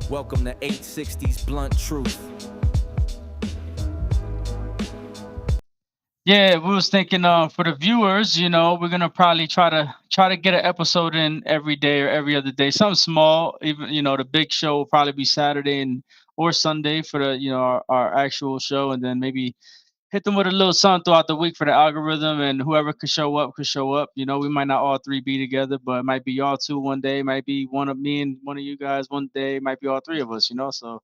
Welcome to 860's Blunt Truth. Yeah, we was thinking for the viewers, we're gonna probably try to get an episode in every day or every other day. Something small, even the big show will probably be Saturday and or Sunday for the our actual show, and then maybe hit them with a little something throughout the week for the algorithm, and whoever could show up could show up. We might not all three be together, but it might be y'all two one day, might be one of me and one of you guys one day, might be all three of us. So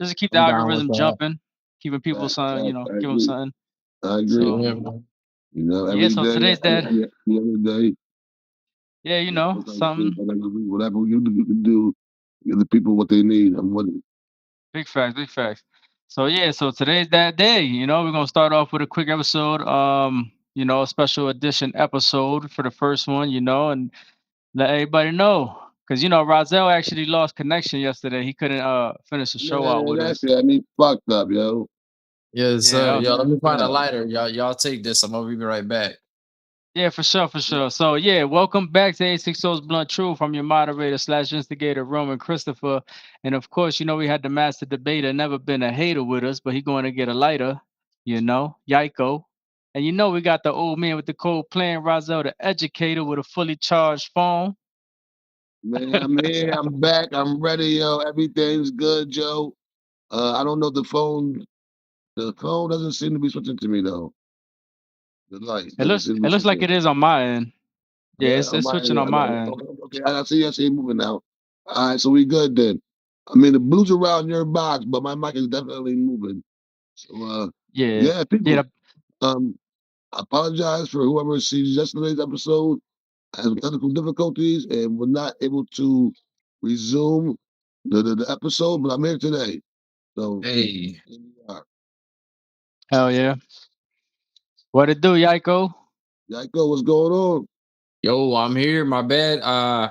just to keep the I'm down with algorithm that. jumping, keeping people Facts, something, facts. I give them agree. something. I agree. So Yeah, man. yeah, Every so day, today's that. the other day, Yeah, something whatever you can do, give the people what they need. I'm with it. big facts, big facts. So yeah, so today's that day. We're gonna start off with a quick episode. A special edition episode for the first one. And let everybody know, because Rozelle actually lost connection yesterday. He couldn't finish the show out Man, with that us. shit had me fucked up, yo. Yes, Yeah, sir. Yo, let me find a Yeah. lighter. Y'all take this. I'm gonna be right back. yeah, for sure, for sure. So yeah, welcome back to 860's Blunt Truth from your moderator slash instigator Roman Christopher, and of course, we had the master debater, never been a hater with us, but he going to get a lighter, Yaiko, and we got the old man with the cold plan, Rozelle, the educator with a fully charged phone. Man, I'm here. I'm back. I'm ready, yo. Everything's good, Joe. I don't know the phone. The phone doesn't seem to be switching to me though. The light It doesn't looks seem to it be looks like switching. it is on my end. Yeah, Yeah, it's on my switching end. on my end. Okay. I see. I see you moving now. All right, so we good then. I mean, the blues around your box, but my mic is definitely moving. So, Yeah, yeah, yeah. people. Um, I apologize for whoever sees yesterday's episode. I had technical difficulties and was not able to resume the episode, but I'm here today. So, Hey, here we are. Hell yeah. What it do, Yaiko? Yako, what's going on? yo, I'm here. My bad.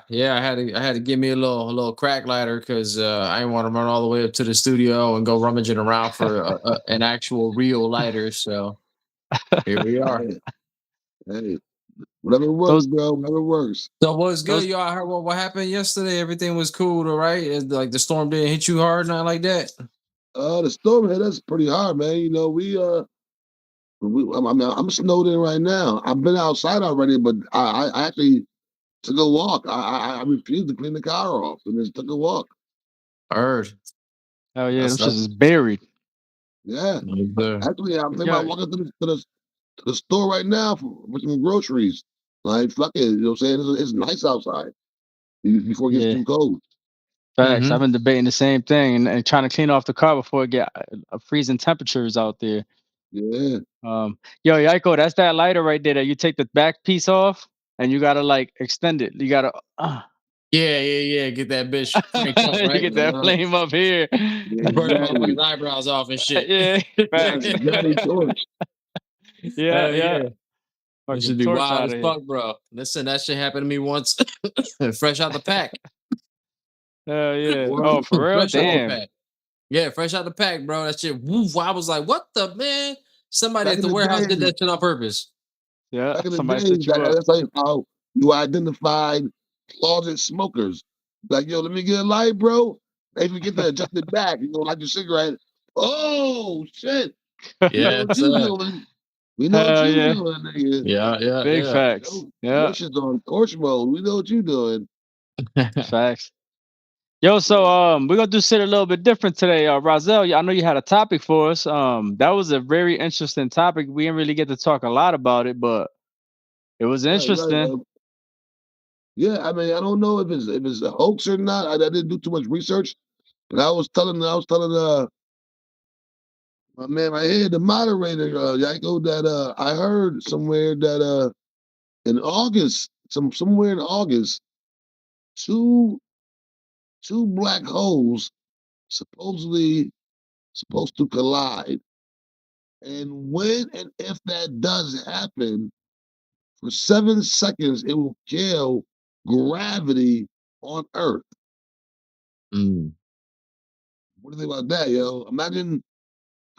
Yeah, I had to give me a little crack lighter because I didn't want to run all the way up to the studio and go rummaging around for an actual real lighter. So here we are. Hey, hey, whatever works, Those bro. Whatever works. So what's good, those y'all? I heard what happened yesterday. Everything was cool, all right? Like the storm didn't hit you hard, nothing like that. The storm hit us pretty hard, man. I'm snowed in right now. I've been outside already, but I actually took a walk. I refused to clean the car off and just took a walk. I heard. hell yeah, them That's shits that's is buried. Yeah. the Actually, I'm thinking Yeah, about walking to the store right now for some groceries. Like, fuck it. You know what I'm saying? It's nice outside before it gets yeah. too cold. Facts. I've mm-hmm. been debating the same thing and trying to clean off the car before it get freezing temperatures out there. Yeah. Yo, Yaiko, that's that lighter right there that you take the back piece off and you gotta like extend it. You gotta Yeah. Get that bitch cranked up, you right? get that Uh, flame up here. yeah, Burn the exactly. motherfucker's eyebrows off and shit. Yeah, facts. Exactly, torch. Yeah, Hell yeah. yeah. That Fucking should be torch wild out as of here. fuck, bro. Listen, that shit happened to me once. Fresh out the pack. Hell yeah. What? Oh, for real? Fresh out the Oh, Damn. pack. Yeah, fresh out the pack, bro. That shit, woof. I was like, what the man? Somebody back at in the the warehouse did days, that shit on purpose. Yeah, back in the somebody days, set you up. that's like how you identified closet smokers. Like, yo, let me get a light, bro. They forget to adjust it back. You know, like your cigarette. Oh shit! We know Yeah, what you sir. doing. We know what Hell you yeah. doing, nigga. Big Yeah. facts. Your Yeah, shit's on torch mode. We know what you doing. facts. Yo, so Yeah. we're gonna do shit a little bit different today. Rozelle, I know you had a topic for us. That was a very interesting topic. We didn't really get to talk a lot about it, but it was Right. interesting. Yeah, I mean, I don't know if it's a hoax or not. I didn't do too much research, but I was telling my man right here, the moderator, Yako, that I heard somewhere that in August, somewhere in August, two two black holes supposedly supposed to collide. And when and if that does happen, for 7 seconds, it will kill gravity on Earth. Mm. What do you think about that, yo? Imagine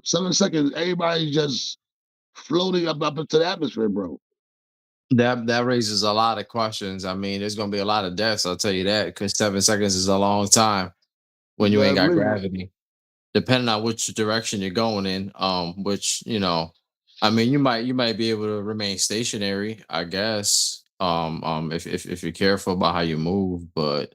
7 seconds, everybody just floating up into the atmosphere, bro. That raises a lot of questions. I mean, there's gonna be a lot of deaths. I'll tell you that because 7 seconds is a long time. when you ain't got Gravity. gravity, depending on which direction you're going in. Which I mean, you might be able to remain stationary, I guess. If you're careful about how you move, but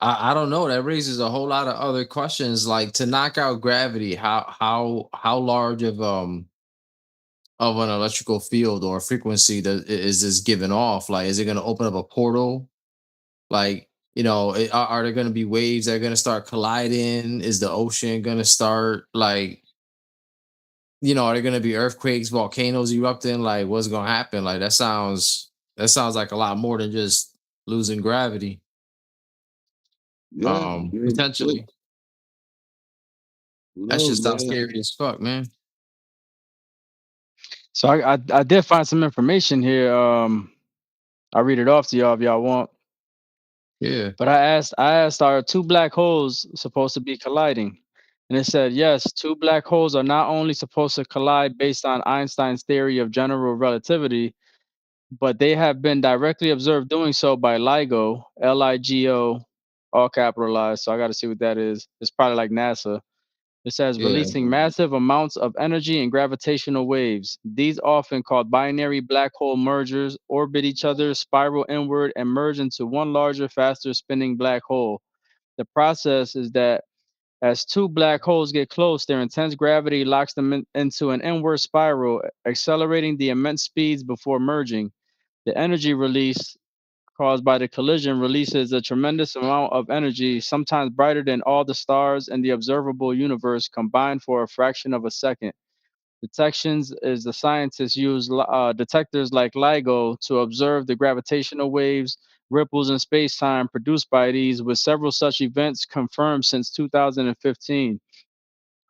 I don't know. That raises a whole lot of other questions. Like to knock out gravity, how large of an electrical field or frequency that is this giving off? Like, is it going to open up a portal? Like, are there going to be waves that are going to start colliding? Is the ocean going to start like, are there going to be earthquakes, volcanoes erupting? Like, what's going to happen? Like, that sounds like a lot more than just losing gravity. Yeah, man. Shit. Potentially, Who that knows, shit sounds man? scary as fuck, man. So I did find some information here. I'll read it off to y'all if y'all want. Yeah, But I asked, are two black holes supposed to be colliding? And it said, yes, two black holes are not only supposed to collide based on Einstein's theory of general relativity, but they have been directly observed doing so by LIGO, LIGO, all capitalized. So I got to see what that is. It's probably like NASA. It says yeah, releasing massive amounts of energy and gravitational waves. These, often called binary black hole mergers, orbit each other, spiral inward, and merge into one larger, faster spinning black hole. The process is that as two black holes get close, their intense gravity locks them into an inward spiral, accelerating the immense speeds before merging. The energy release caused by the collision releases a tremendous amount of energy, sometimes brighter than all the stars in the observable universe combined for a fraction of a second. Detections is the scientists use detectors like LIGO to observe the gravitational waves, ripples in space-time produced by these, with several such events confirmed since 2015.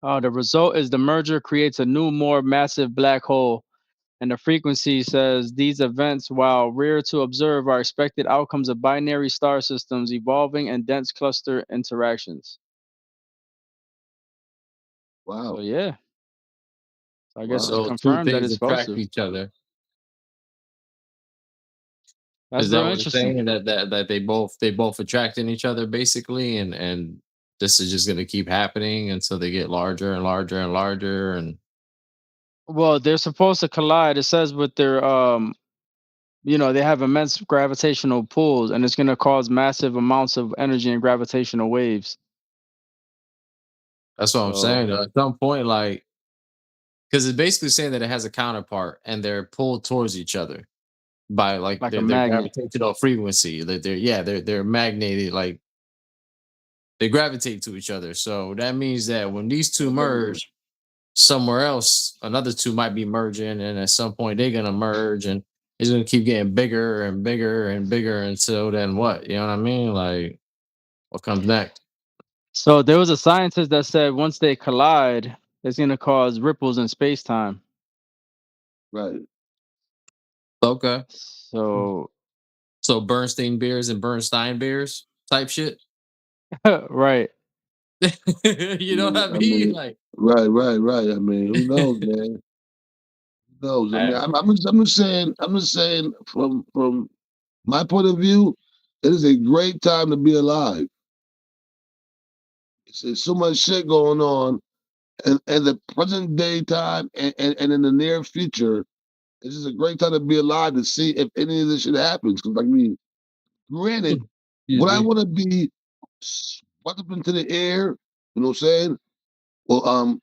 The result is the merger creates a new, more massive black hole, and the frequency says these events, while rare to observe, are expected outcomes of binary star systems evolving and dense cluster interactions. So Wow. yeah, so I guess it's Wow. so two confirmed that things it's supposed attract to. each other. That's Is that real what it's interesting. saying? That they both attracting each other basically, and this is just gonna keep happening until they get larger and larger and larger, and Well, they're supposed to collide. It says with their they have immense gravitational pulls, and it's going to cause massive amounts of energy and gravitational waves. that's what I'm So, saying. At some point, like, because it's basically saying that it has a counterpart, and they're pulled towards each other by like like a their magnet. gravitational frequency. That they're magneted, like they gravitate to each other. So that means that when these two merge, somewhere else, another two might be merging, and at some point they're gonna merge, and it's gonna keep getting bigger and bigger and bigger until then what? You know what I mean? Like what comes next? So there was a scientist that said once they collide, it's going to cause ripples in space time. Right. Okay. So, So Bernstein beers and Bernstein beers type shit. right. You know what Yeah, I I mean? mean, Like right. I mean, who knows, man? Who knows? I mean, I- I'm just saying from my point of view, it is a great time to be alive. There's so much shit going on, and the present day time, and in the near future, this is a great time to be alive to see if any of this shit happens. Because, I mean, granted, excuse would I me. want to be swept up into the air? You know what I'm saying? Well,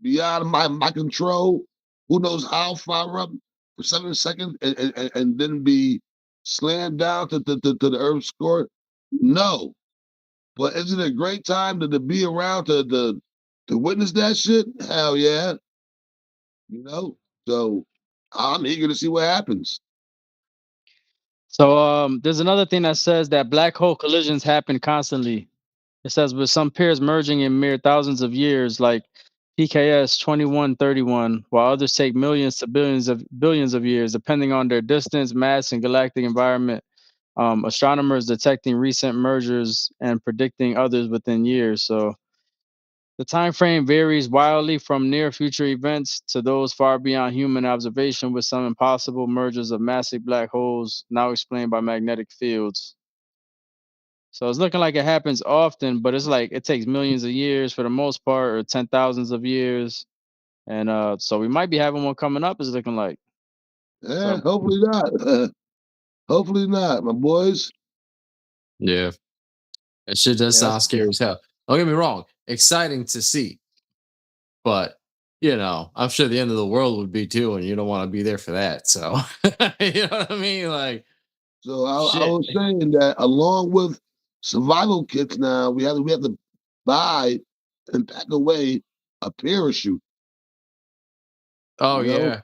beyond my control. Who knows how far up for 7 seconds, and then be slammed down to the Earth's core? No. But is it a great time to be around to witness that shit? Hell yeah. You know? So I'm eager to see what happens. So there's another thing that says that black hole collisions happen constantly. It says with some pairs merging in mere thousands of years, like PKS 2131, while others take millions to billions of years, depending on their distance, mass, and galactic environment. Astronomers detecting recent mergers and predicting others within years. So the time frame varies wildly from near future events to those far beyond human observation, with some impossible mergers of massive black holes now explained by magnetic fields. So it's looking like it happens often, but it's like it takes millions of years for the most part, or 10,000s of years. And so we might be having one coming up. It's looking like. Yeah, So hopefully not. Hopefully not, my boys. Yeah, that shit does yeah, sound scary as hell. Don't get me wrong, exciting to see, but I'm sure the end of the world would be too, and you don't want to be there for that. So you know what I mean? Like, So I shit. was saying that along with survival kits now, we have to buy and pack away a parachute, Oh you know, yeah,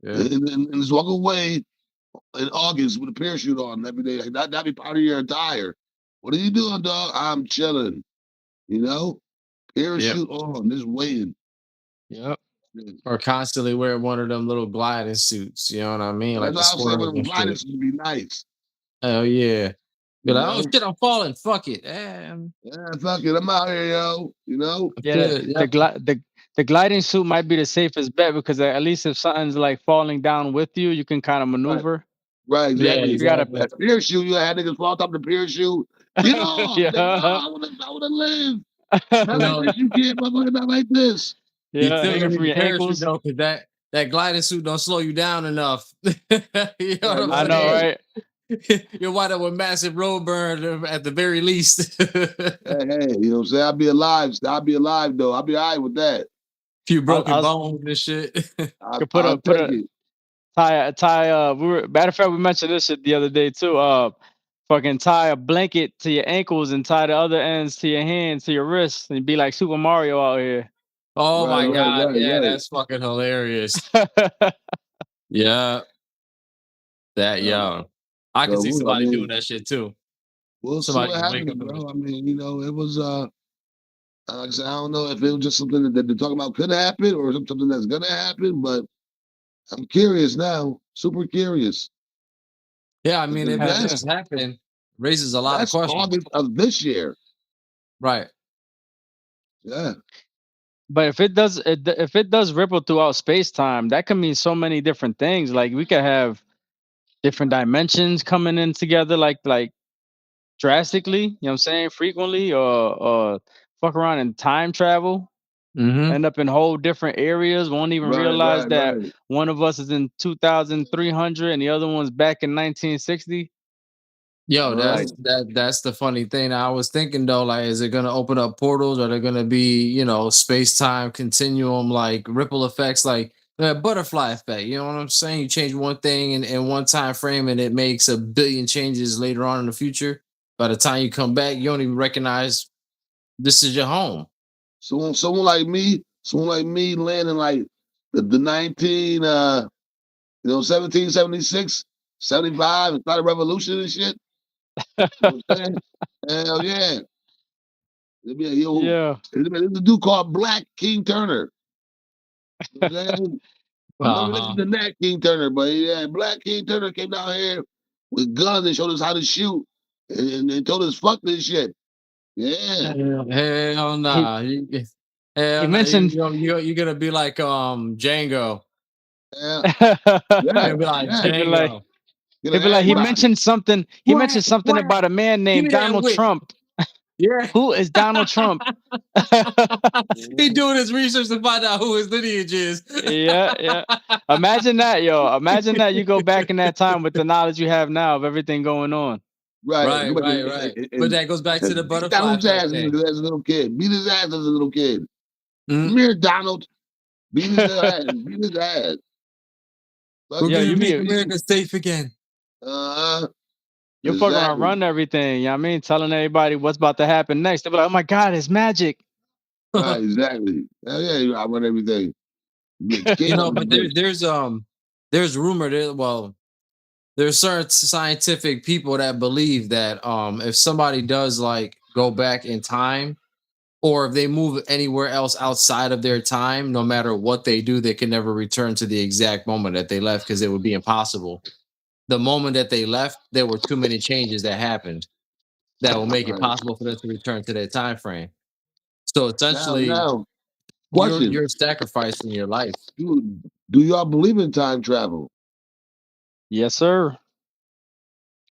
yeah. and just walk away in August with a parachute on every day. Like that be part of your attire. What are you doing, dog? I'm chilling, you know? Yep. Parachute on, just waiting. yep. Yeah. Or constantly wearing one of them little gliding suits. You know what I mean? That's Like the why I was saying squirrels when and gliding shit. would be nice, Oh yeah. Be you like, oh know? shit, I'm falling. Fuck it. Yeah, fuck it, I'm out here, yo. You know? I'm Yeah, good. Yep. the gliding suit might be the safest bet because at least if something's like falling down with you, you can kind of Right, maneuver. right, Yeah, If exactly. you got a exactly. That parachute, you had niggas fall off the parachute. Get off! They, no, yeah, I wanna live. Not like No, this, you can't, motherfucker, not like this. you yeah, still hanging gonna from need the your parachute ankles. though, because that gliding suit don't slow you down enough. You know what Right, I'm I right, know, saying? right. right? You'll wind up with massive road burn at the very least. Hey, you know what I'm saying? I'll be alive though. I'll be all right with that. Few I broken was bones and shit. could I'll put take a it. tie. We were matter of fact, we mentioned this shit the other day too. Fucking tie a blanket to your ankles and tie the other ends to your hands to your wrists and be like Super Mario out here. Oh Right, my So, right, god, right, yeah, right. that's fucking hilarious. Yeah, that Um, young. I can so see I somebody doing mean, that shit too. we'll see Somebody what just wake happens, up and bro. I mean, it was like I said, I don't know if it was just something that they're talking about could happen or something that's gonna happen, but I'm curious now, super curious. yeah, I 'Cause mean, if if it yeah. that's does happen, raises a lot of that's questions. August of this year. Right. Yeah, But if it does ripple throughout space time, that can mean so many different things. Like we could have different dimensions coming in together, like drastically. You know what I'm saying? Frequently, or fuck around and time travel. Mm-hmm. End up in whole different areas. Won't even right, realize right, that right. one of us is in 2300 and the other one's back in 1960. Yo, Right. that's the funny thing. I was thinking though, like, is it gonna open up portals? Or are they gonna be, space time continuum, like ripple effects, like butterfly effect? You know what I'm saying? You change one thing in one time frame, and it makes a billion changes later on in the future. By the time you come back, you don't even recognize this is your home. Someone like me landing like the 19 1776, 75 and start a revolution and shit. You know what I'm saying? Hell yeah. There'll be a, yo, Yeah. there's a dude called Black King Turner. You know what I'm saying? I'm not Uh related huh. to Nat King Turner, but yeah, Black King Turner came down here with guns and showed us how to shoot and told us fuck this shit. Yeah. Hell He nah. he Hell nah. mentioned You're gonna be like Django. Yeah. You're Yeah. gonna be like Yeah. he'd be like Django. You know, he'd be like he everybody. mentioned something. He Whack, mentioned something whack. about a man Give named me that Donald whip. Trump. Yeah. Who is Donald Trump? He Mhm. doing his research to find out who his lineage is. Yeah, yeah. Imagine that, yo. Imagine that you go back in that time with the knowledge you have now of everything going on. Right. Right, Go back right, right. But and that goes back to the beat butterfly Donald's effect ass thing. as a little kid. Beat his ass as a little kid. Mhm. Come here, Donald. Beat his ass. Beat his ass. Fuck We're Yeah, you. gonna you make be America safe again. Uh, you fucking around exactly. run everything. You know what I mean? Telling everybody what's about to happen next. They'll be like, oh my God, it's magic. Right, exactly. Hell yeah, I run everything. Be a king on But this bitch. there's rumor that, well, there's certain scientific people that believe that if somebody does like go back in time, or if they move anywhere else outside of their time, no matter what they do, they can never return to the exact moment that they left, because it would be impossible. The moment that they left, there were too many changes that happened that will make it Right. possible for them to return to their time frame. So essentially, Now, you're question. you're sacrificing your life. Do y'all believe in time travel? Yes, sir.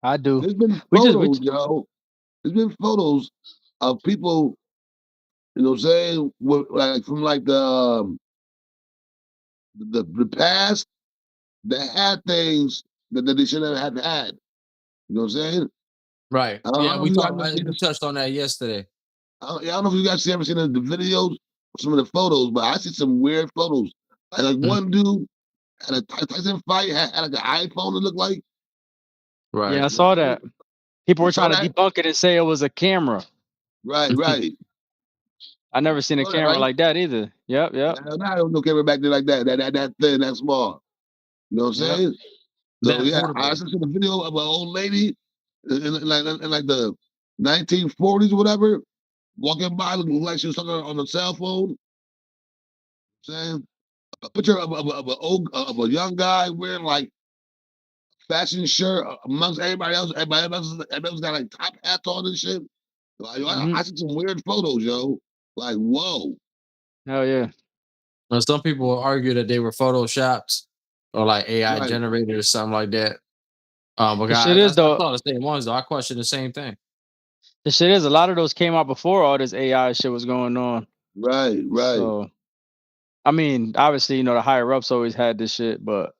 I do. There's been We just we photos, yo. there's been photos of people, you know what I'm saying, like from like the past that had things that they shouldn't have had. You know what I'm saying? Right. I don't Yeah, know we if you talked guys about ever it. seen We touched on that yesterday. I don't know if you guys ever seen the videos, some of the photos, but I see some weird photos. Like Mhm. one dude had a Tyson fight, had like an iPhone. It looked like. Right. Yeah, I saw that. People You were saw trying to that? debunk it and say it was a camera. Right, right. I never seen a Saw that, camera right? like that either. Yep, yep, Yeah, I don't know camera back there like that thin, that small. You know what I'm yep. saying? So That yeah, I portable. seen a video of an old lady in like the 1940s or whatever, walking by looking like she was talking on the cell phone. Saying a picture of a young guy wearing like fashion shirt amongst everybody else. Everybody else got like top hats on and shit. Like, yo, Hmm. I see some weird photos, yo. Like, whoa. Hell yeah. Now, some people will argue that they were photoshopped or like AI Right. generated or something like that. But The shit guys, is I though. saw the same ones though. I question the same thing. The shit is a lot of those came out before all this AI shit was going on. Right, right. So I mean, obviously, the higher ups always had this shit, but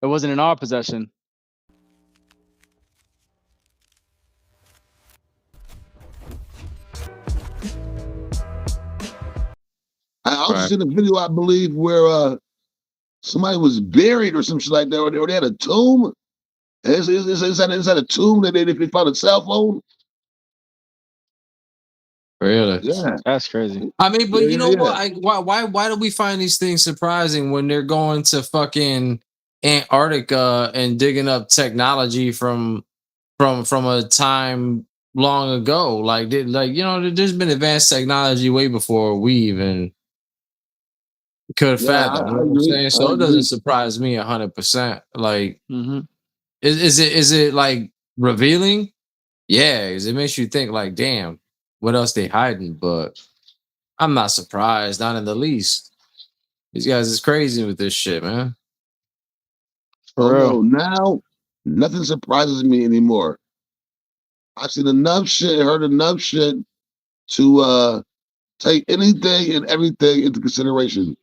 it wasn't in our possession. I also Right. seen a video, I believe, where somebody was buried or some shit like that, or they had a tomb. It's inside a tomb that they found a cell phone. Really? Yeah, That's crazy. I mean, but yeah, you yeah, know yeah. what? Why do we find these things surprising when they're going to fucking Antarctica and digging up technology from a time long ago? Like, there's been advanced technology way before we even could Yeah, fathom. You know I what I'm agree. saying? I So it doesn't agree. surprise me 100%. Like, Hmm. is it like revealing? Yeah, 'cause it makes you think like, damn, what else they hiding? But I'm not surprised, not in the least. These guys is crazy with this shit, man. Oh For real. no, now nothing surprises me anymore. I've seen enough shit, heard enough shit to take anything and everything into consideration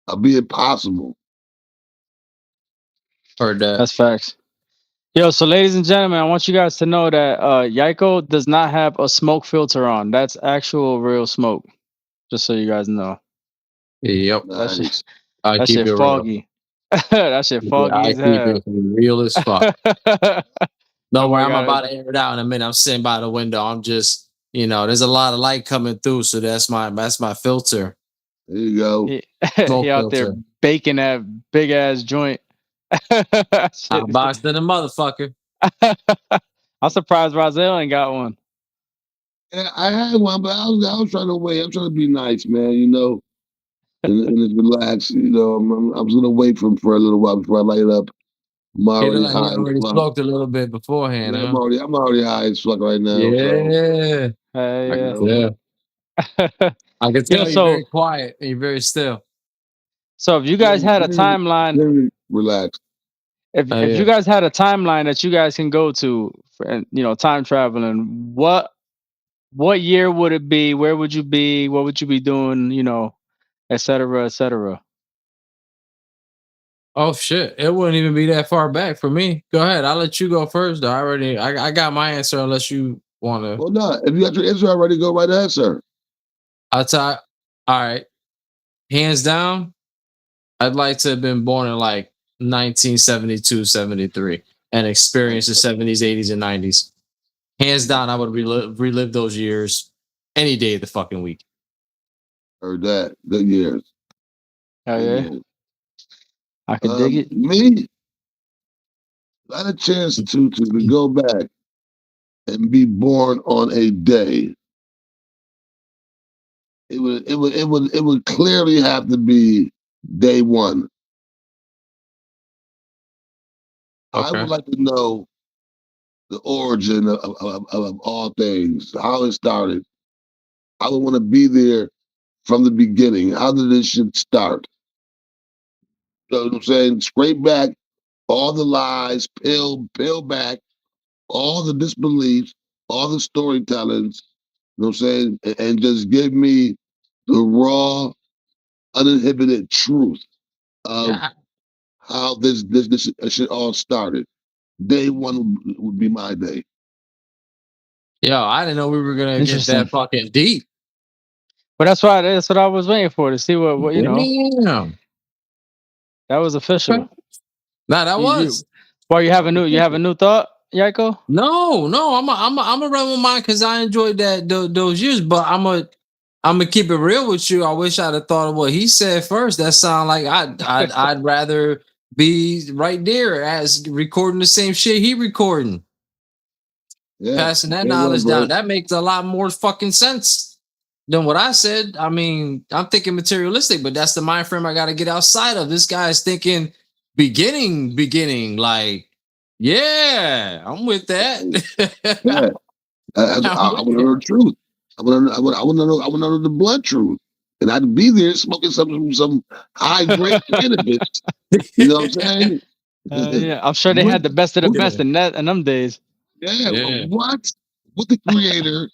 of being possible. Heard that. That's facts. Yo, so ladies and gentlemen, I want you guys to know that Yaiko does not have a smoke filter on. That's actual real smoke. Just so you guys know. Yep. That shit Nice. I that keep shit it real. foggy. That shit Yeah, foggy I as keep hell. it real as fuck. Oh Don't worry, my I'm god. about to air it out in a minute. I'm sitting by the window. I'm just, there's a lot of light coming through, so that's my filter. There you go. He, Smoke he out there filter. baking that big ass joint. I Shit. boxed in a motherfucker. I'm surprised Roselle ain't got one. Yeah, I had one, but I was trying to wait. I'm trying to be nice, man. You know, and just relax. You know, I'm just gonna wait for a little while before I light it up. I'm He already look like he high as already fuck. smoked a little bit beforehand, Yeah, huh? I'm already high as fuck right now. So Yeah. I you can Hey, know, tell. I can yeah. tell you're very quiet and you're very still. So if you guys very, had a very, timeline, very relaxed. if Oh if yeah. you guys had a timeline that you guys can go to, for, and time traveling, what year would it be? Where would you be? What would you be doing? Et cetera, et cetera. Oh shit. It wouldn't even be that far back for me. Go ahead. I'll let you go first. I got my answer unless you wanna. Well, no, if you got your answer already, go right ahead, sir. I'll tell all right. Hands down, I'd like to have been born in like 1972, 73 and experience the 70s, 80s, and 90s. Hands down, I would relive those years any day of the fucking week. Heard that. Good years. Oh Good yeah, years. I could dig it. Me, I had a chance to go back and be born on a day. It would clearly have to be day one. I Okay. would like to know the origin of all things, how it started. I would want to be there from the beginning. How did this shit start? You know what I'm saying? Scrape back all the lies, peel back all the disbeliefs, all the storytellings, you know what I'm saying, and just give me the raw, uninhibited truth of Yeah. how this shit all started. Day one would be my day. Yo, I didn't know we were gonna get Interesting. that fucking deep. But that's what I was waiting for, to see what you know. Damn. That was official. Nah, that You, was. well, you have a new thought, Yaiko? No, I'm a run with mine because I enjoyed those years. But I'm gonna keep it real with you. I wish I'd have thought of what he said first. That sound like I'd rather be right there as recording the same shit he recording, Yeah, passing that day knowledge one, bro. down. That makes a lot more fucking sense than what I said. I mean, I'm thinking materialistic, but that's the mind frame I got to get outside of. This guy's thinking beginning. Like, yeah, I'm with that. Yeah, I want to know the truth. I want to know the blood truth, and I'd be there smoking some high grade cannabis. You know what I'm saying? Yeah, I'm sure they had the best of the best in them days. Yeah. What the creator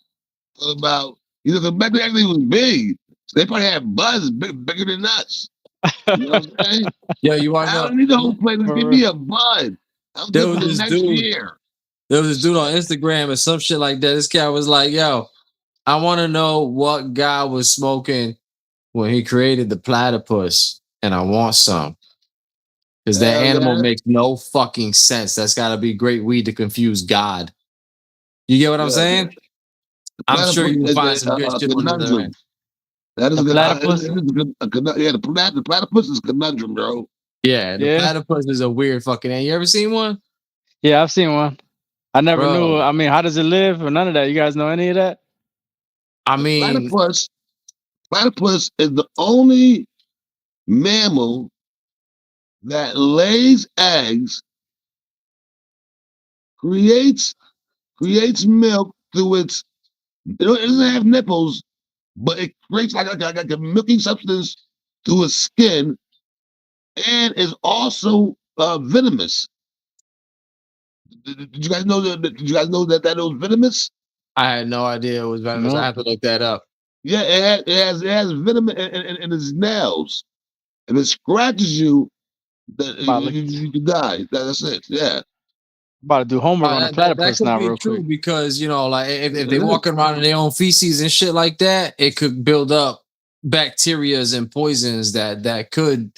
thought about? You know, 'cause back then everything was big. So they probably had buzz bigger than us. You know what I'm saying? Yo, you want I to don't know? need the whole place. Give me a bud. I'm There good was for the this next dude. year. There was this dude on Instagram or some shit like that. This guy was like, "Yo, I want to know what guy was smoking when he created the platypus, and I want some because that Hell animal yeah. makes no fucking sense. That's got to be great weed to confuse God. You get what I'm Yeah, saying? I'm sure you can find some good shit on the internet. conundrum. That is The a good. platypus? It is a good, yeah, the platypus is a conundrum, bro. Yeah, the Yeah. platypus is a weird fucking. You ever seen one? Yeah, I've seen one. I never Bro. knew. I mean, how does it live or none of that? You guys know any of that? I mean, Platypus is the only mammal that lays eggs, creates milk through its. It doesn't have nipples, but it creates like a milky substance through its skin, and is also venomous. Did you guys know that? Did you guys know that it was venomous? I had no idea it was venomous. No. I have to look that up. Yeah, it has venom in its nails. If it scratches you, you could die. That's it. Yeah. About to do homework on the That platypus could now, be real true quick. because like if they walking around in their own feces and shit like that, it could build up bacterias and poisons that could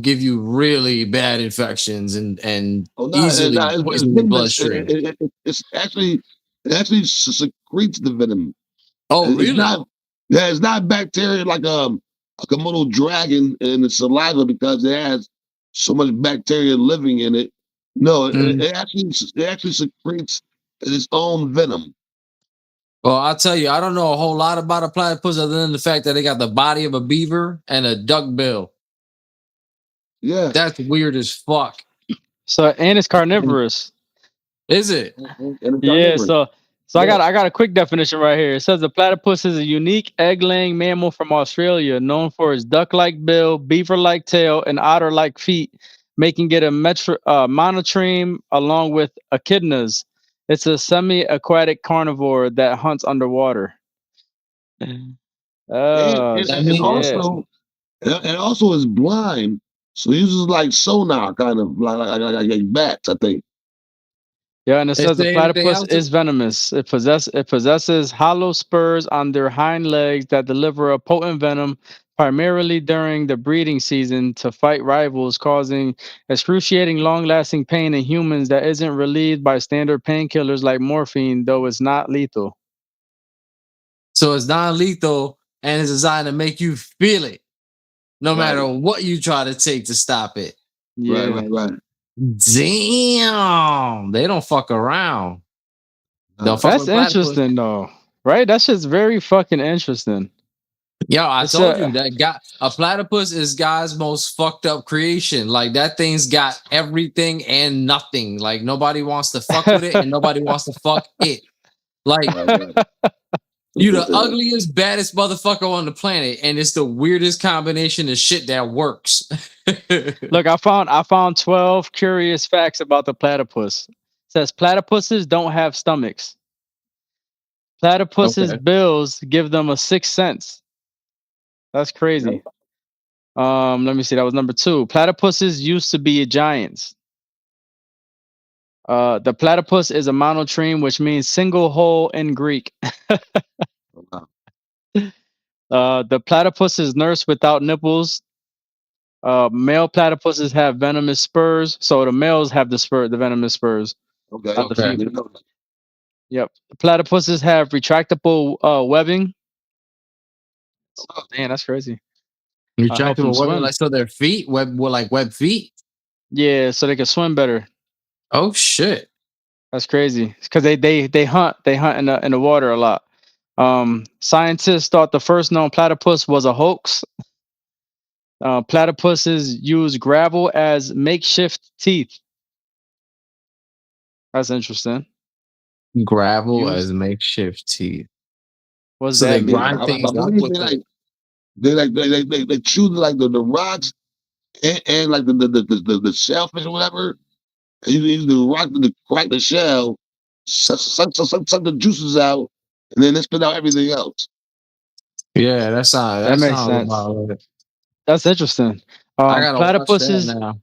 give you really bad infections and easily poison the bloodstream. It actually secretes the venom. Oh, It's really? not. Yeah, it's not bacteria like a Komodo dragon in the saliva because it has so much bacteria living in it. No, it actually secretes its own venom. Well, I'll tell you, I don't know a whole lot about a platypus other than the fact that they got the body of a beaver and a duck bill. Yeah. That's weird as fuck. So and it's carnivorous. Is it? Yeah, so I got a quick definition right here. It says the platypus is a unique egg-laying mammal from Australia, known for its duck-like bill, beaver-like tail, and otter-like feet, making it a monotreme along with echidnas. It's a semi-aquatic carnivore that hunts underwater. Oh, and also is blind, so he uses like sonar, kind of like bats, I think. Yeah, and it says the platypus is venomous. It possesses hollow spurs on their hind legs that deliver a potent venom primarily during the breeding season to fight rivals, causing excruciating long-lasting pain in humans that isn't relieved by standard painkillers like morphine, though it's not lethal. So it's non-lethal and it's designed to make you feel it, no matter what you try to take to stop it. Yeah. Right. Damn, they don't fuck around. That's interesting, though, right? That's just very fucking interesting. Yo, I told you that a platypus is God's most fucked up creation. Like that thing's got everything and nothing. Like nobody wants to fuck with it and nobody wants to fuck it. Like you the ugliest, baddest motherfucker on the planet, and it's the weirdest combination of shit that works. Look, I found 12 curious facts about the platypus. It says platypuses don't have stomachs. Platypus's Okay. bills give them a sixth sense. That's crazy. Let me see. That was number 2. Platypuses used to be giants. The platypus is a monotreme, which means single hole in Greek. Wow. The platypus is nursed without nipples. Male platypuses have venomous spurs, so the males have the venomous spurs, Okay. not the Okay. female. You know that. Yep. Platypuses have retractable webbing. Oh, Damn, that's crazy. Help them Retractable webbing, swim. like so their feet, web feet. Yeah, so they can swim better. Oh shit. That's crazy. Because they hunt in the water a lot. Scientists thought the first known platypus was a hoax. Platypuses use gravel as makeshift teeth. That's interesting. Gravel Use as makeshift teeth. what's So they that mean? grind But things up maybe with the. they chew like the rocks and like the shellfish or whatever. And you use the rock to crack the shell, suck the juices out, and then they spit out everything else. Yeah, That that makes sounds sense. about it. That's interesting. I gotta watch that Platypuses. now.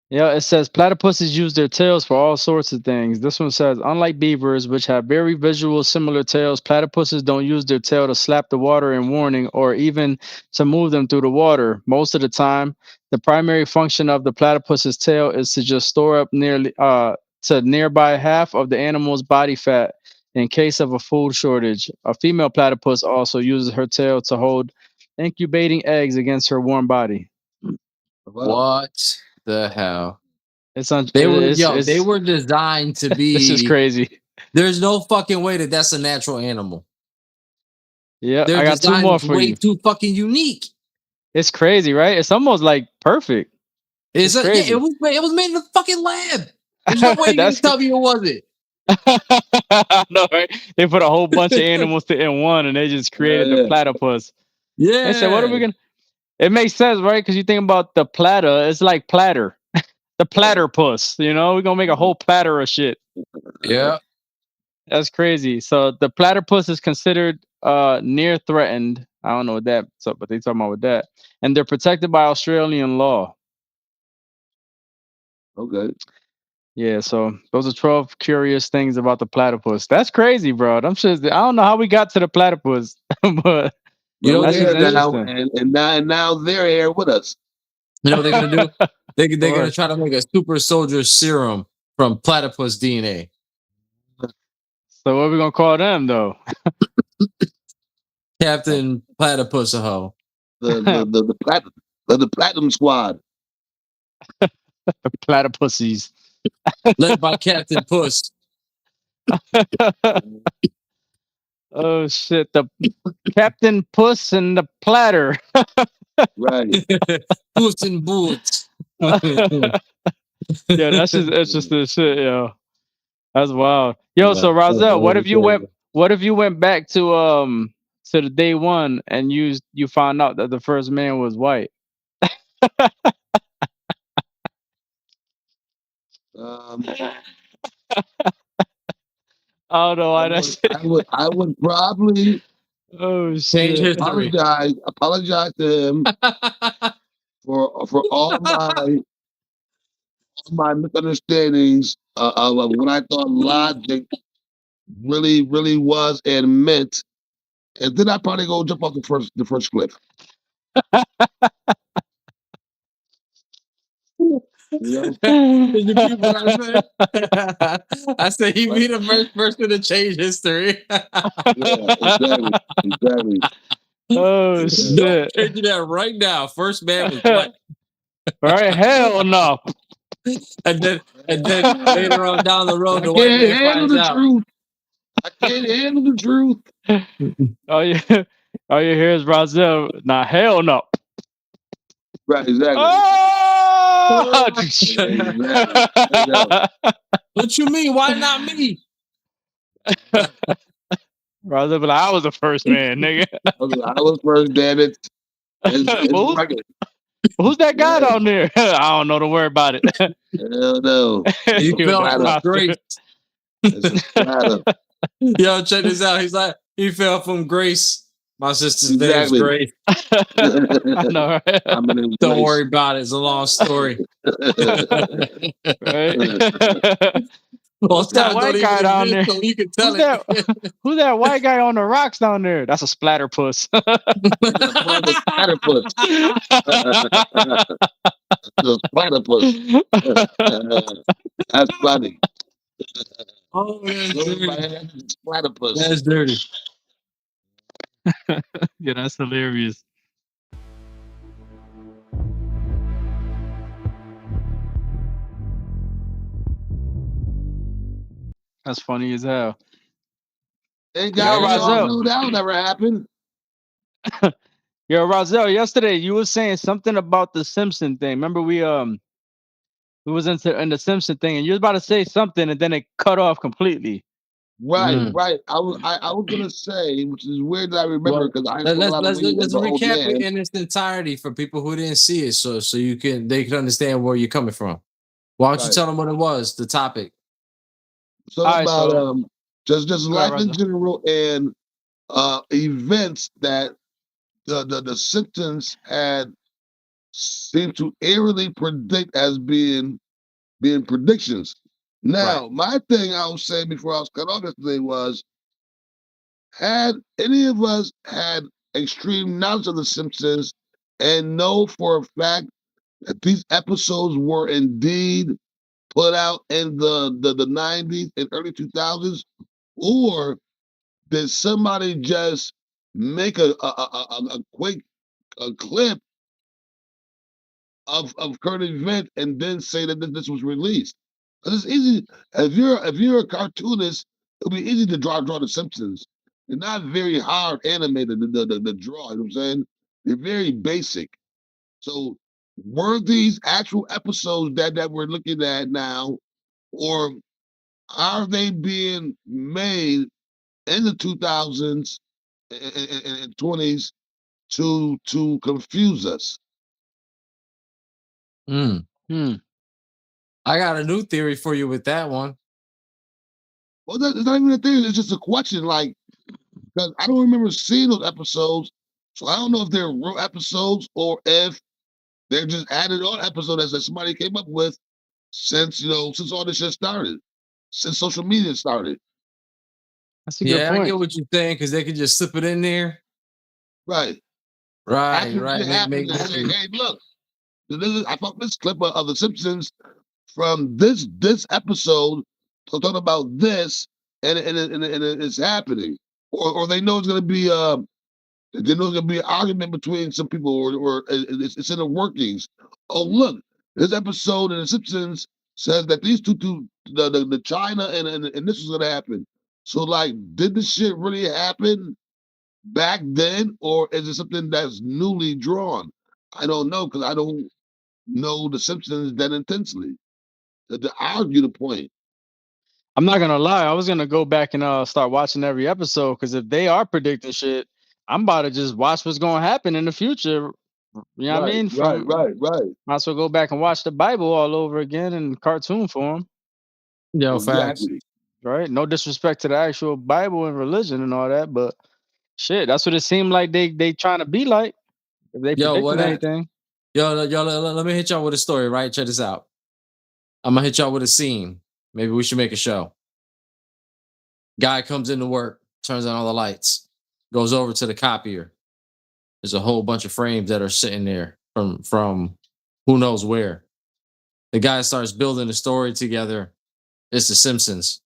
Yeah, it says platypuses use their tails for all sorts of things. This one says, unlike beavers, which have very visual similar tails, platypuses don't use their tail to slap the water in warning or even to move them through the water. Most of the time, the primary function of the platypus's tail is to just store up to nearby half of the animal's body fat in case of a food shortage. A female platypus also uses her tail to hold incubating eggs against her warm body. Wow. What the hell? It's un- They it's were designed to this is be. crazy. There's no fucking way that that's a natural animal. Yeah, Their I got 2 design more is for way you. too fucking unique. It's crazy, right? It's almost like perfect. It's It's yeah, crazy. it was made in a fucking lab. There's no way you're gonna That's tell me it wasn't. no, right? They put a whole bunch of animals in one, and they just created the Yeah. platypus. They said, "What are we Yeah. gonna?" It makes sense, right? Because you think about the platter, it's like platter, the platypus. You know, we're gonna make a whole platter of shit. Yeah. That's crazy. So the platypus is considered near threatened. I don't know what that's up, but they talking about with that, and they're protected by Australian law. Okay. Yeah, so those are 12 curious things about the platypus. That's crazy, bro. I'm sure I don't know how we got to the platypus, but You know Well, what that's they're just we're gonna here do? now, interesting. and now they're here with us. You know what they're gonna do? They're gonna What? try to make a super soldier serum from platypus DNA. So what are we gonna call them though? Captain Platypus a hoe. The platinum squad. Platypussies. Led by Captain Puss. Oh shit! The Captain Puss and the platter. Right. Puss in Boots. Yeah, that's just interesting shit, yo. That's wild. Yo, so Razel, what if you went back to the day one and you found out that the first man was white? Um, I don't know why that's I would probably oh Change shit. history. apologize to him for all my misunderstandings of what I thought logic really was and meant, and then I probably go jump off the first cliff. You know? Did you repeat what I said? I said he be the first person to change history. Yeah, exactly. Oh No, shit. changing that right now. First man was black. All right, hell no. And then later on down the I road, the white can't man handle finds the out. truth. I can't handle the truth. All you hear is Razel. Nah, hell no. Right, exactly. Oh! Exactly. I know. What you mean? Why not me? Razel, but I was the first man, nigga. I was first, damn it. It's Who's, record. who's that guy Yeah. down there? I don't know the word about it. Hell no. You He was fell like, from "Roster." grace. It's a splatter. Yo, check this out. He's like, he fell from grace. My sister's name's Exactly. Grace. I know, right? I'm in Don't worry about it. It's a long story. Right? Who's that white guy down there? So you can tell Who's that? Who's that white guy on the rocks down there? That's a splatterpuss. Platypus. The platypus. That's funny. Oh, that's dirty. Platypus. That's dirty. Yeah, that's hilarious. That's funny as hell. Hey guys, Yo, we all Rozelle. know that'll never happen. Yo, Rozelle, yesterday you were saying something about the Simpson thing. Remember we was in the Simpson thing, and you was about to say something, and then it cut off completely. Right, Mm. right. I was gonna say, which is weird that I remember Well, because I let's recap it man. in its entirety for people who didn't see it, so they can understand where you're coming from. Why don't you Right. tell them what it was, the topic? So All right, about so- just Go life ahead, in Rozelle. general and events that the Simpsons had seemed to eerily predict as being predictions. Now, my thing I was saying before I was cut off yesterday was, had any of us had extreme knowledge of the Simpsons and know for a fact that these episodes were indeed put out in the 90s and early 2000s, or did somebody just make a quick clip of current event and then say that this was released? 'Cause it's easy if you're a cartoonist, it'll be easy to draw the Simpsons. They're not very hard animated the draw. You know what I'm saying? They're very basic. So were these actual episodes that we're looking at now, or are they being made in the 2000s and 20s to confuse us? Mm. Hmm. I got a new theory for you with that one. Well, it's not even a thing. It's just a question. Like, because I don't remember seeing those episodes, so I don't know if they're real episodes or if they're just added on episodes that somebody came up with since since all this shit started, since social media started. That's a good Yeah, I point. get what you're saying because they could just slip it in there. Right. Right, Actually, right. it happened and say, hey, look, I found this clip of The Simpsons from this episode talking about this, and it's happening, or they know it's going to be they know it's going to be an argument between some people, or it's in the workings. Oh, look, this episode in The Simpsons says that these two the China and this is going to happen. So, like, did this shit really happen back then, or is it something that's newly drawn? I don't know because I don't know The Simpsons that intensely to argue the point. I'm not gonna lie. I was gonna go back and start watching every episode because if they are predicting shit, I'm about to just watch what's gonna happen in the future. You know what I mean? right. Might as well go back and watch the Bible all over again in cartoon form, Yo, facts. Exactly. right? No disrespect to the actual Bible and religion and all that, but shit, that's what it seemed like they trying to be like. If they Yo, what predicting that? anything, Yo, let me hit y'all with a story, right? Check this out. I'm gonna hit y'all with a scene. Maybe we should make a show. Guy comes into work, turns on all the lights, goes over to the copier. There's a whole bunch of frames that are sitting there from who knows where. The guy starts building a story together. It's The Simpsons.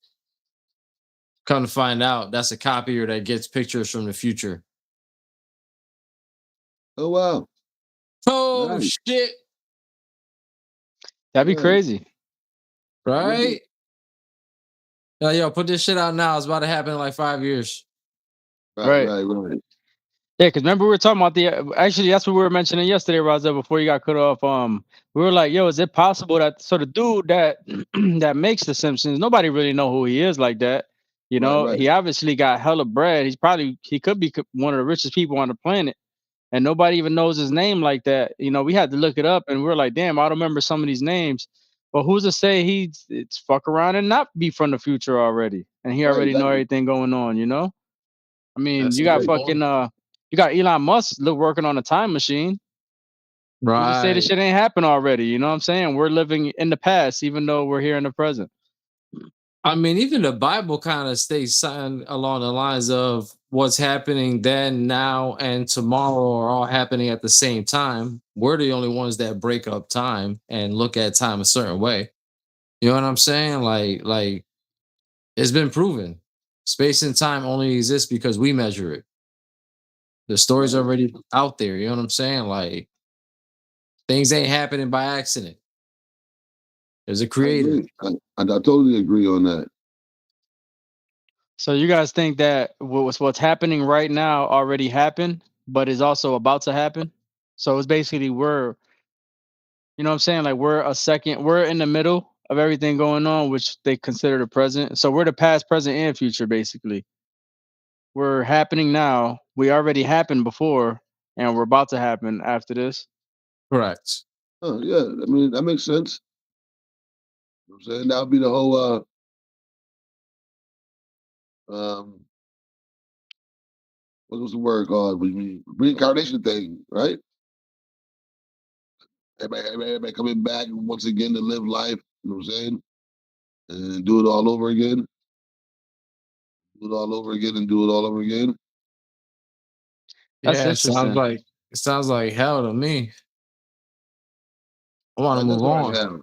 Come to find out, that's a copier that gets pictures from the future. Oh wow. Oh Nice. shit! that'd be Yeah. crazy. Right? Yo, put this shit out now. It's about to happen in like 5 years. Right. Yeah, because remember we were talking about actually that's what we were mentioning yesterday, Raza, before you got cut off. We were like, yo, is it possible that the dude that that makes the Simpsons, nobody really know who he is like that. You know, Right. he obviously got hella bread. He could be one of the richest people on the planet, and nobody even knows his name like that. You know, we had to look it up, and we are like, damn, I don't remember some of these names. But who's to say it's fuck around and not be from the future already, and he Right, already know exactly. everything going on? You know, I mean, That's you a got good Right. point. fucking you got Elon Musk working on a time machine. Who's to say this Right. shit ain't happened already? You know what I'm saying? We're living in the past, even though we're here in the present. I mean, even the Bible kind of states something along the lines of what's happening then, now, and tomorrow are all happening at the same time. We're the only ones that break up time and look at time a certain way. You know what I'm saying? Like it's been proven. Space and time only exists because we measure it. The story's Right. already out there. You know what I'm saying? Like things ain't happening by accident. There's a I creator. agree. I totally agree on that. So you guys think that what's happening right now already happened, but is also about to happen? So it's basically you know what I'm saying? Like we're in the middle of everything going on, which they consider the present. So we're the past, present, and future, basically. We're happening now. We already happened before, and we're about to happen after this. Correct. Oh yeah, I mean that makes sense. You know what I'm saying that would be the whole um what was the word called? Reincarnation thing, right? Everybody coming back once again to live life. You know what I'm saying? And do it all over again. Do it all over again and do it all over again. That's Yeah, interesting. it sounds like hell to me. I want to That move does already on. happen.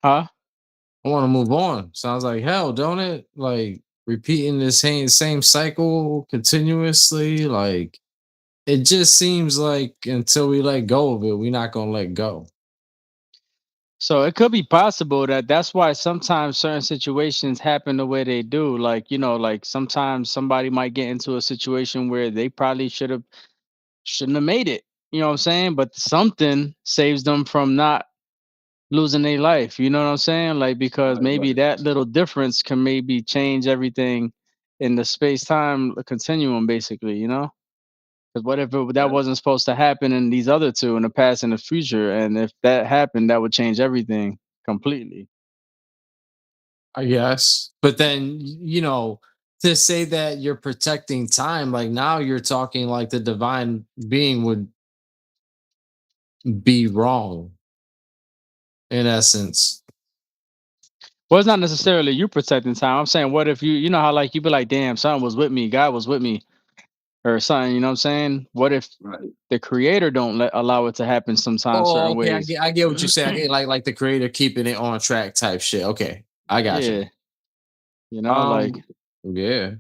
Huh? I want to move on. Sounds like hell, don't it? Like repeating the same cycle continuously. Like it just seems like until we let go of it, we're not gonna let go. So it could be possible that's why sometimes certain situations happen the way they do. Like, like sometimes somebody might get into a situation where they probably shouldn't have made it. You know what I'm saying? But something saves them from not losing their life. You know what I'm saying? Like because Right, maybe right. that little difference can maybe change everything in the space time continuum, basically. Because what if that Right. wasn't supposed to happen in these other two in the past and the future? And if that happened, that would change everything completely. I guess. But then, to say that you're protecting time, like now you're talking like the divine being would be wrong in essence. Well, it's not necessarily you protecting time. I'm saying, what if you know how like you be like, damn, something was with me, God was with me, or something. You know what I'm saying? What if Right. the creator don't allow it to happen sometimes Oh, certain okay. ways? I get what you say. I get like the creator keeping it on track type shit. Okay. I got you. Yeah, like Um, yeah.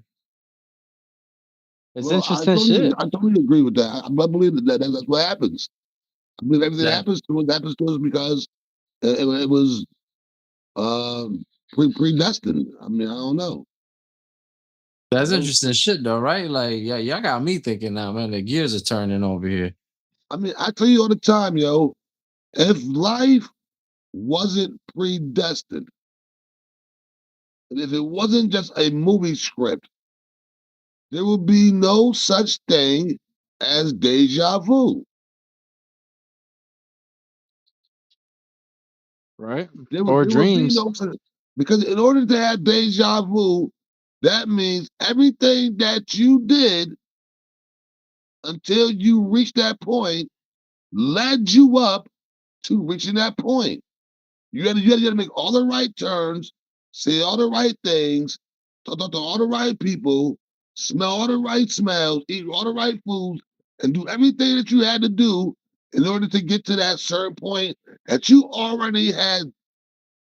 it's Well, interesting shit. I totally agree with that. I believe that's what happens. I believe everything That happens to us because it was um predestined. I mean, I don't know. You that's know? interesting shit though, right? Like, yeah, y'all got me thinking now, man. The gears are turning over here. I mean, I tell you all the time, yo, if life wasn't predestined, and if it wasn't just a movie script, there would be no such thing as deja vu. Right? Or There would be dreams. no such because in order to have deja vu, that means everything that you did until you reach that point led you up to reaching that point. You had to make all the right turns, say all the right things, talk to all the right people, smell all the right smells, eat all the right foods, and do everything that you had to do in order to get to that certain point that you already had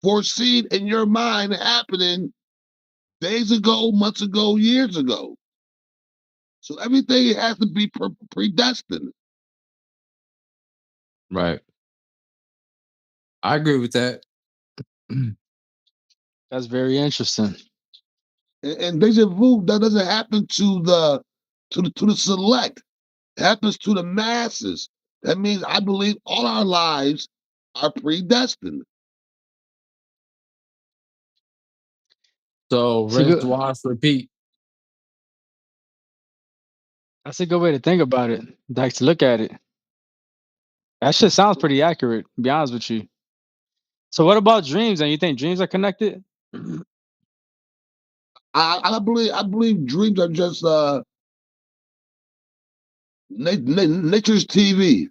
foreseen in your mind happening days ago, months ago, years ago. So everything has to be predestined. Right. I agree with that. That's very interesting. And deja vu that doesn't happen to the select. It happens to the masses. That means I believe all our lives are predestined. So It's a rinse, good wash, repeat. that's a good way to think about it. Like to look at it. That shit sounds pretty accurate, to be honest with you. So what about dreams? And you think dreams are connected? I believe dreams are just nature's TV.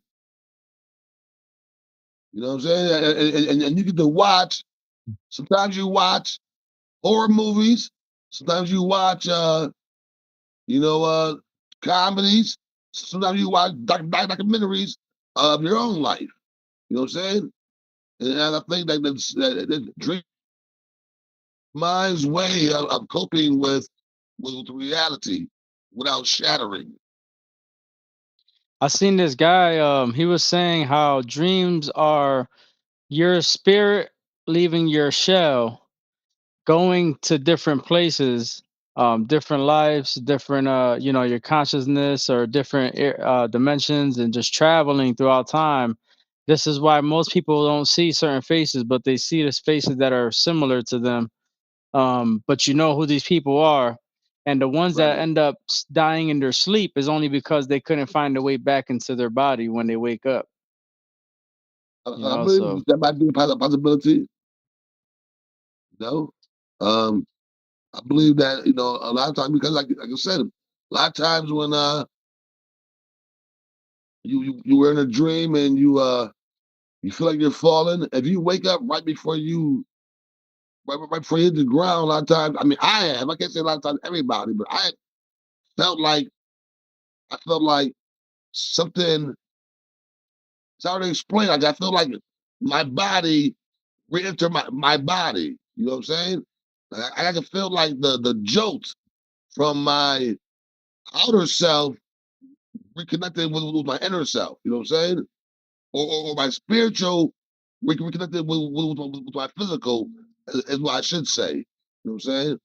You know what I'm saying? And you get to watch. Sometimes you watch horror movies. Sometimes you watch you know comedies. Sometimes you watch documentaries of your own life. You know what I'm saying? And I think that dream mind's way of coping with reality without shattering. I seen this guy. He was saying how dreams are your spirit leaving your shell, going to different places, different lives, different your consciousness or different dimensions, and just traveling throughout time. This is why most people don't see certain faces, but they see the faces that are similar to them. But you know who these people are, and the ones that Right. end up dying in their sleep is only because they couldn't find a way back into their body when they wake up. You I know, believe so that might be a possibility. You know, um, I believe that a lot of times because like I said, a lot of times when you were in a dream and you feel like you're falling, if you wake up right before you hit the ground, a lot of times. I mean, I can't say a lot of times everybody, but felt like I felt like something. It's hard to explain. Like I felt like my body re-enter my body. You know what I'm saying? Like, I can feel like the jolt from my outer self reconnected with my inner self. You know what I'm saying? Or my spiritual reconnected with my physical is what I should say. You know what I'm saying?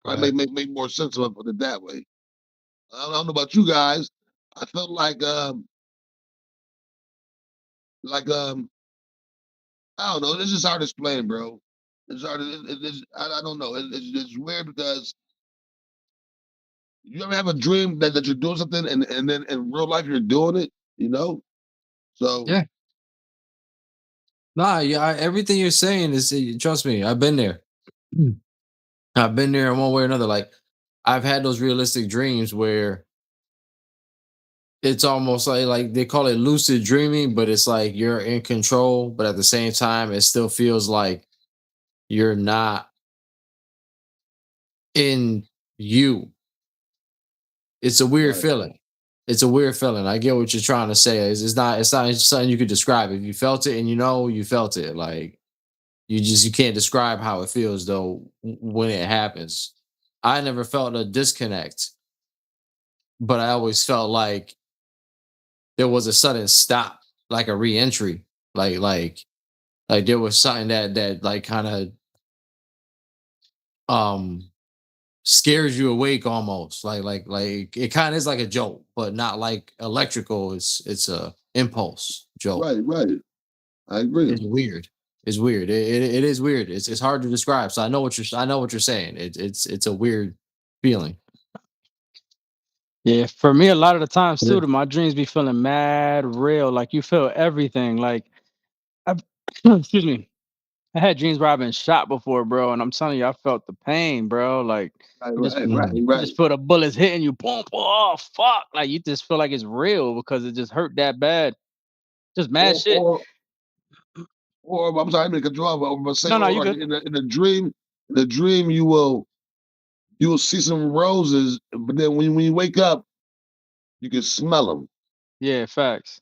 I Right. make more sense of it that way. I don't know about you guys. I felt like I don't know. It's just hard to explain, bro. It's hard. I don't know. It's weird because you ever have a dream that you're doing something and then in real life you're doing it. You know. So Yeah. Nah, yeah, everything you're saying is trust me, I've been there. Mm. I've been there in one way or another. Like I've had those realistic dreams where it's almost like they call it lucid dreaming, but it's like you're in control, but at the same time, it still feels like you're not in you. It's a weird right, feeling. It's a weird feeling. I get what you're trying to say. It's not something you could describe. If you felt it and you felt it. Like you can't describe how it feels though when it happens. I never felt a disconnect, but I always felt like there was a sudden stop, like a re-entry. Like like like there was something that like kind of um scares you awake almost. Like it kind of is like a jolt, but not like electrical. It's a impulse jolt. right. I agree. It's weird. It's weird. It is weird. It's hard to describe. So I know what you're saying. It's a weird feeling. yeah, for me, a lot of the times Yeah. too, my dreams be feeling mad real. Like you feel everything. Like I, excuse me, I had dreams where I've been shot before, bro, and I'm telling you, I felt the pain, bro. Like Mm. you just feel the bullets hitting you, boom, boom, oh fuck. Like you just feel like it's real because it just hurt that bad. Just mad Or shit. or or I'm sorry, I didn't control, but I'm gonna say, No, no, or you like good. in the dream you will see some roses, but then when you wake up, you can smell them. Yeah, facts.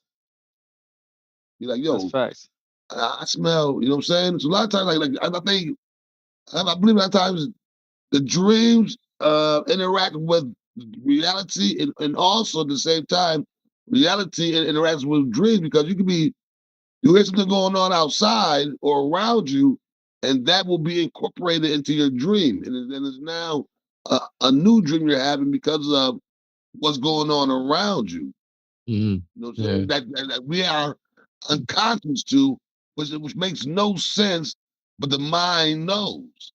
You're like, That's yo, facts. I smell. You know what I'm saying? So a lot of times, like I think I believe a lot of times the dreams interact with reality, and also at the same time, reality interacts with dreams because you hear something going on outside or around you, and that will be incorporated into your dream, and then it's now a new dream you're having because of what's going on around you. Mhm. You know what I'm Yeah. saying? That we are unconscious to, which makes no sense, but the mind knows.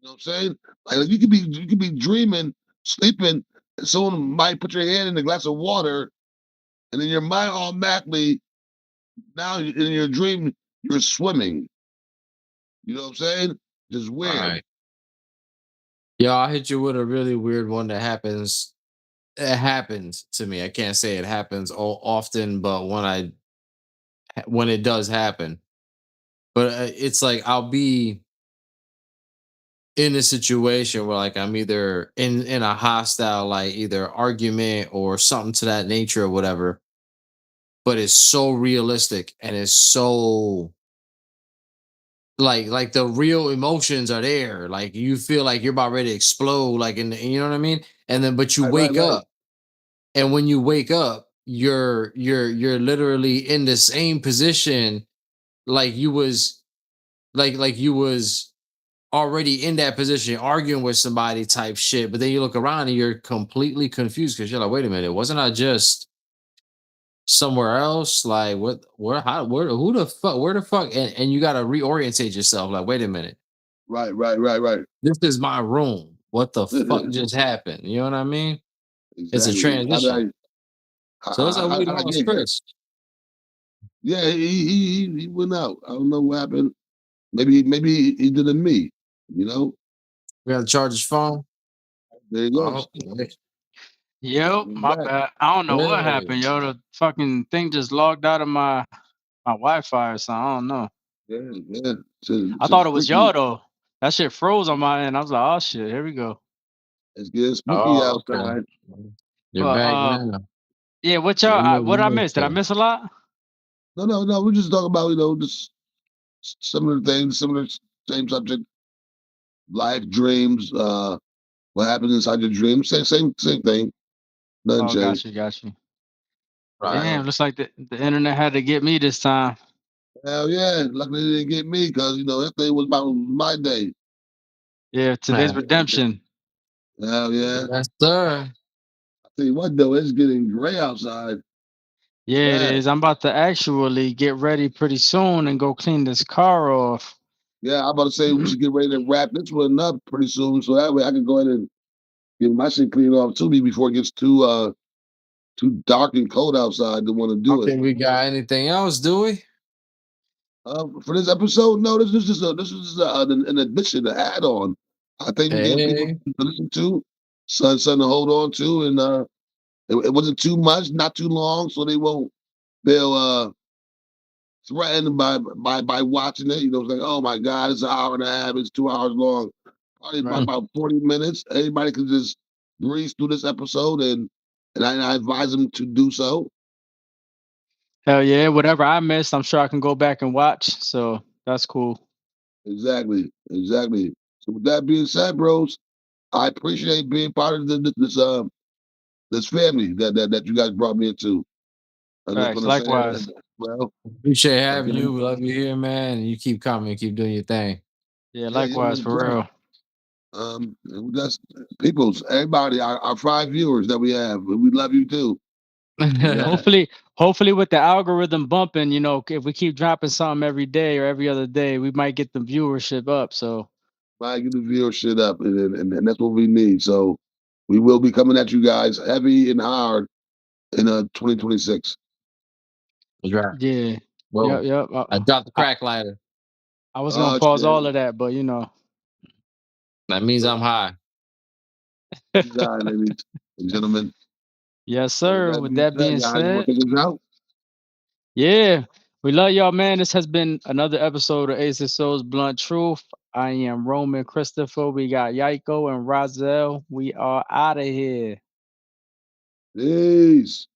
You know what I'm saying? Like you could be dreaming, sleeping, and someone might put your hand in a glass of water, and then your mind automatically now in your dream you're swimming. You know what I'm saying? Just All weird. right. Yo, I'll hit you with a really weird one that happens. It happens to me. I can't say it happens all often, but when it does happen, but it's like I'll be in a situation where like I'm either in a hostile like either argument or something to that nature or whatever, but it's so realistic and it's so like the real emotions are there. Like you feel like you're about ready to explode, like you know what I mean? And then but you Right, right, wake right. up, and when you wake up, you're literally in the same position like you was like you was already in that position arguing with somebody type shit, but then you look around and you're completely confused because you're like, wait a minute, wasn't I just somewhere else? Like what where how where who the fuck where the fuck and you gotta reorientate yourself, like, wait a minute, Right, right, right, right. this is my room. What the fuck just happened? You know what I mean? It's a Exactly. transition. So it's like we I lost get that. Chris. Yeah, he went out. I don't know what happened. Maybe he did it me. You know. We gotta charge his phone. There he Oh, goes. Yep, He's my back. bad. I don't know what hey. happened, yo. The fucking thing just logged out of my Wi-Fi or something. I don't know. Yeah, yeah. I thought it was y'all though. That shit froze on my end. I was like, oh shit, here we go. It's getting spooky Oh, okay. outside. You're But back now. yeah, what Let y'all? me know if What you I missed missed? Did I something. miss a lot? No. We're just talking about just similar things, similar same subject, life, dreams, what happens inside your dreams. Same thing. Nothing Oh, got changed. you, got you. Right. Damn, looks like the internet had to get me this time. Hell yeah. Luckily they didn't get me because that day was about my day. Yeah, today's redemption. Hell yeah. Yes, sir. I tell you what though, it's getting gray outside. Yeah, it Bad. is. I'm about to actually get ready pretty soon and go clean this car off. Yeah, I'm about to say we should get ready to wrap this one up pretty soon, so that way I can go ahead and get my shit cleaned off too before it gets too dark and cold outside to want to I do don't it. think we got anything else, do we? For this episode, no, this is just an addition, an add-on. I think we gave people Hey, to listen to, something to hold on to, and it wasn't too much, not too long, so they'll threatened by watching it. It's like, oh my God, it's an hour and a half, it's 2 hours long. Probably Right. about 40 minutes. Anybody can just breeze through this episode and I advise them to do so. Hell yeah, whatever I missed, I'm sure I can go back and watch. So that's cool. Exactly. Exactly. So with that being said, bros, I appreciate being part of this family that you guys brought me into. I just Facts. want to say Likewise. well, appreciate having again, you. We love you here, man. And you keep coming, keep doing your thing. Yeah, yeah, likewise no for doubt. real. That's people's everybody, our 5 viewers that we have. We love you too. Yeah, Yeah. hopefully with the algorithm bumping, if we keep dropping something every day or every other day, we might get the viewership up. So Might get the viewership up, and that's what we need. So we will be coming at you guys heavy and hard in 2026. That's right. yeah, Well, yep. I dropped the I, crack lighter. I was gonna Oh pause shit! all of that, but That means I'm high. Sorry, ladies and gentlemen. yes, So with sir. that With being that said, being guys, you want said, to take us out? yeah, we love y'all, man. This has been another episode of Ace of Souls Blunt Truth. I am Roman Christopher. We got Yaiko and Rozelle. We are out of here. Peace.